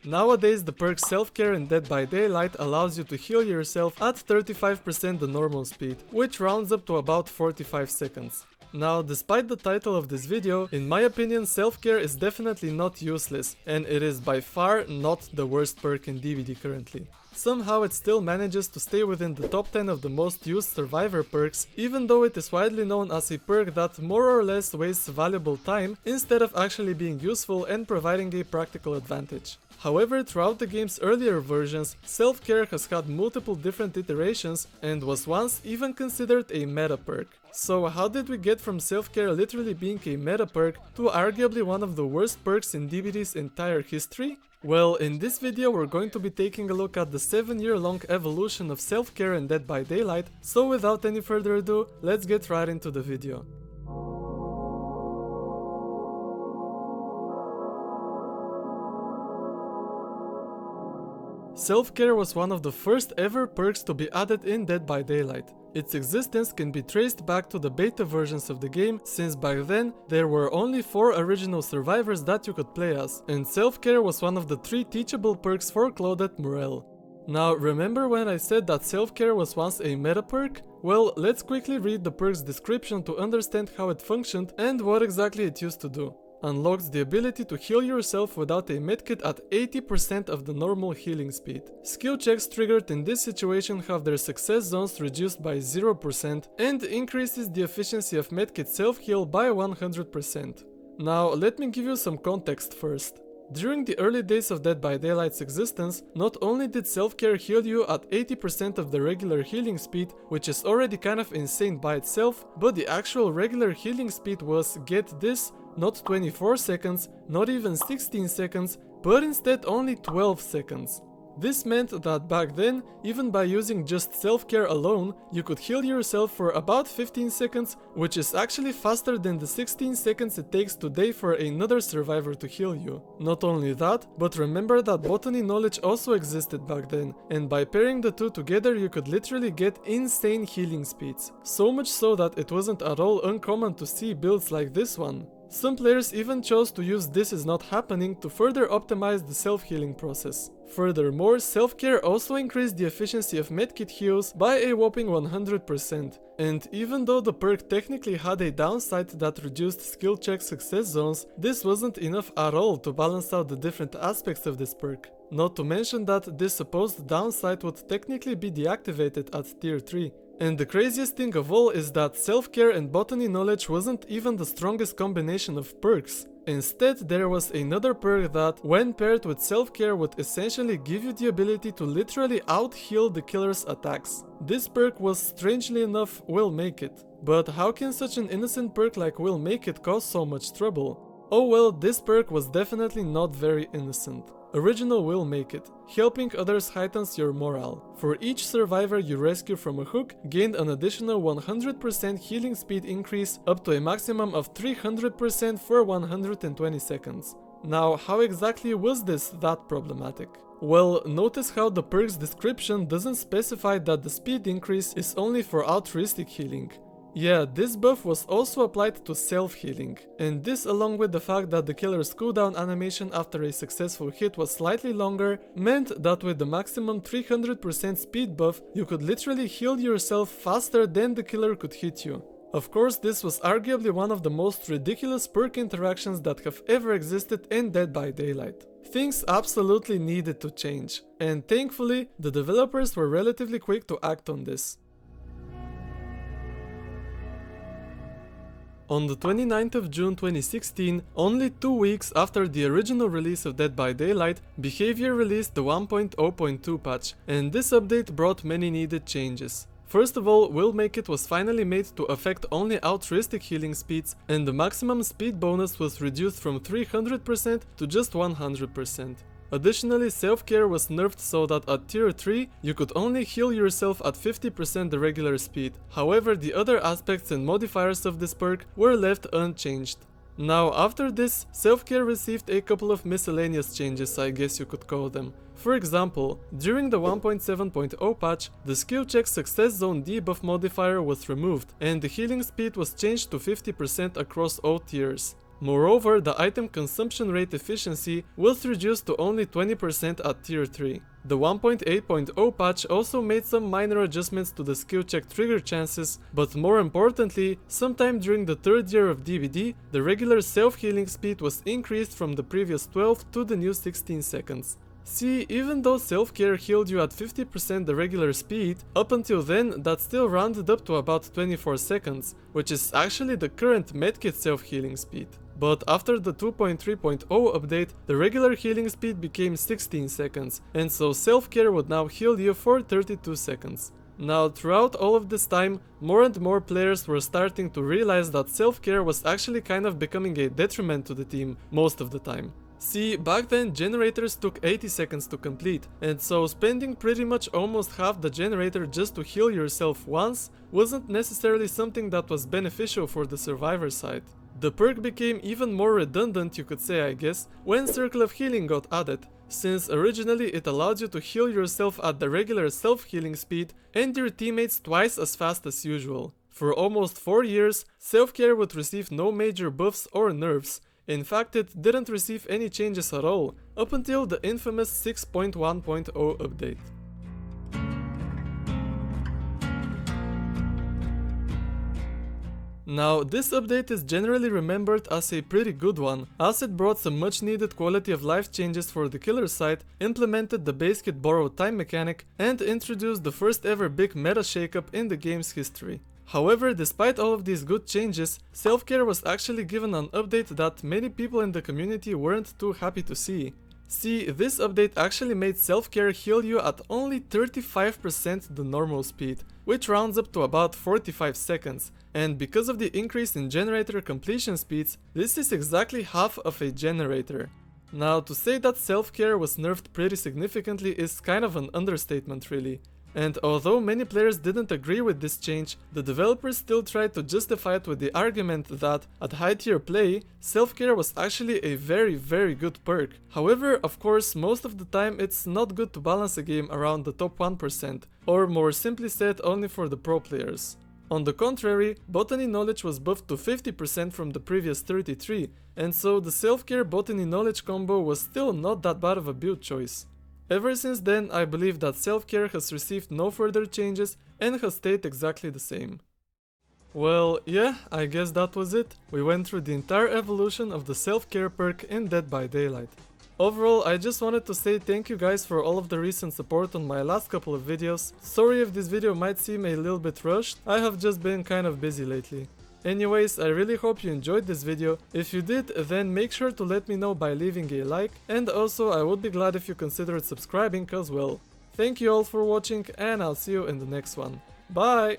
Nowadays, the perk Self-Care in Dead by Daylight allows you to heal yourself at 35% the normal speed, which rounds up to about 45 seconds. Now, despite the title of this video, in my opinion, Self-Care is definitely not useless, and it is by far not the worst perk in DBD currently. Somehow it still manages to stay within the top 10 of the most used survivor perks, even though it is widely known as a perk that more or less wastes valuable time instead of actually being useful and providing a practical advantage. However, throughout the game's earlier versions, Self-Care has had multiple different iterations and was once even considered a meta perk. So how did we get from Self-Care literally being a meta perk to arguably one of the worst perks in DBD's entire history? Well, in this video we're going to be taking a look at the 7-year-long evolution of Self-Care in Dead by Daylight, so without any further ado, let's get right into the video. Self-Care was one of the first ever perks to be added in Dead by Daylight. Its existence can be traced back to the beta versions of the game, since back then there were only 4 original survivors that you could play as, and Self-Care was one of the 3 teachable perks for Claudette Morel. Now, remember when I said that Self-Care was once a meta perk? Well, let's quickly read the perk's description to understand how it functioned and what exactly it used to do. Unlocks the ability to heal yourself without a medkit at 80% of the normal healing speed. Skill checks triggered in this situation have their success zones reduced by 0% and increases the efficiency of medkit self-heal by 100%. Now, let me give you some context first. During the early days of Dead by Daylight's existence, not only did Self-Care heal you at 80% of the regular healing speed, which is already kind of insane by itself, but the actual regular healing speed was, get this, not 24 seconds, not even 16 seconds, but instead only 12 seconds. This meant that back then, even by using just Self-Care alone, you could heal yourself for about 15 seconds, which is actually faster than the 16 seconds it takes today for another survivor to heal you. Not only that, but remember that botany knowledge also existed back then, and by pairing the two together you could literally get insane healing speeds. So much so that it wasn't at all uncommon to see builds like this one. Some players even chose to use This Is Not Happening to further optimize the self-healing process. Furthermore, Self-Care also increased the efficiency of medkit heals by a whopping 100%. And even though the perk technically had a downside that reduced skill check success zones, this wasn't enough at all to balance out the different aspects of this perk. Not to mention that this supposed downside would technically be deactivated at tier 3. And the craziest thing of all is that Self-Care and botany knowledge wasn't even the strongest combination of perks. Instead, there was another perk that, when paired with Self-Care, would essentially give you the ability to literally out-heal the killer's attacks. This perk was, strangely enough, Will Make It. But how can such an innocent perk like Will Make It cause so much trouble? Oh well, this perk was definitely not very innocent. Original Will Make It. Helping others heightens your morale. For each survivor you rescue from a hook, gain an additional 100% healing speed increase up to a maximum of 300% for 120 seconds. Now, how exactly was this that problematic? Well, notice how the perk's description doesn't specify that the speed increase is only for altruistic healing. Yeah, this buff was also applied to self-healing, and this along with the fact that the killer's cooldown animation after a successful hit was slightly longer, meant that with the maximum 300% speed buff, you could literally heal yourself faster than the killer could hit you. Of course, this was arguably one of the most ridiculous perk interactions that have ever existed in Dead by Daylight. Things absolutely needed to change, and thankfully, the developers were relatively quick to act on this. On the 29th of June 2016, only 2 weeks after the original release of Dead by Daylight, Behavior released the 1.0.2 patch, and this update brought many needed changes. First of all, Will Make It was finally made to affect only altruistic healing speeds, and the maximum speed bonus was reduced from 300% to just 100%. Additionally, Self-Care was nerfed so that at tier 3, you could only heal yourself at 50% the regular speed. However, the other aspects and modifiers of this perk were left unchanged. Now, after this, Self-Care received a couple of miscellaneous changes, I guess you could call them. For example, during the 1.7.0 patch, the skill check success zone debuff modifier was removed, and the healing speed was changed to 50% across all tiers. Moreover, the item consumption rate efficiency was reduced to only 20% at tier 3. The 1.8.0 patch also made some minor adjustments to the skill check trigger chances, but more importantly, sometime during the 3rd year of DBD, the regular self-healing speed was increased from the previous 12 to the new 16 seconds. See, even though self-care healed you at 50% the regular speed, up until then that still rounded up to about 24 seconds, which is actually the current medkit self-healing speed. But after the 2.3.0 update, the regular healing speed became 16 seconds, and so self-care would now heal you for 32 seconds. Now, throughout all of this time, more and more players were starting to realize that self-care was actually kind of becoming a detriment to the team most of the time. See, back then generators took 80 seconds to complete, and so spending pretty much almost half the generator just to heal yourself once wasn't necessarily something that was beneficial for the survivor side. The perk became even more redundant, you could say, I guess, when Circle of Healing got added, since originally it allowed you to heal yourself at the regular self-healing speed and your teammates twice as fast as usual. For almost 4 years, self-care would receive no major buffs or nerfs. In fact, it didn't receive any changes at all, up until the infamous 6.1.0 update. Now, this update is generally remembered as a pretty good one, as it brought some much needed quality of life changes for the killer side, implemented the base kit borrowed time mechanic, and introduced the first ever big meta shakeup in the game's history. However, despite all of these good changes, self-care was actually given an update that many people in the community weren't too happy to see. See, this update actually made self-care heal you at only 35% the normal speed, which rounds up to about 45 seconds, and because of the increase in generator completion speeds, this is exactly half of a generator. Now, to say that self-care was nerfed pretty significantly is kind of an understatement really. And although many players didn't agree with this change, the developers still tried to justify it with the argument that, at high tier play, self-care was actually a very good perk. However, of course, most of the time it's not good to balance a game around the top 1%, or more simply said, only for the pro players. On the contrary, botany knowledge was buffed to 50% from the previous 33, and so the self-care botany knowledge combo was still not that bad of a build choice. Ever since then, I believe that self-care has received no further changes and has stayed exactly the same. Well, yeah, I guess that was it. We went through the entire evolution of the self-care perk in Dead by Daylight. Overall, I just wanted to say thank you guys for all of the recent support on my last couple of videos. Sorry if this video might seem a little bit rushed, I have just been kind of busy lately. Anyways, I really hope you enjoyed this video. If you did, then make sure to let me know by leaving a like, and also I would be glad if you considered subscribing as well. Thank you all for watching, and I'll see you in the next one. Bye!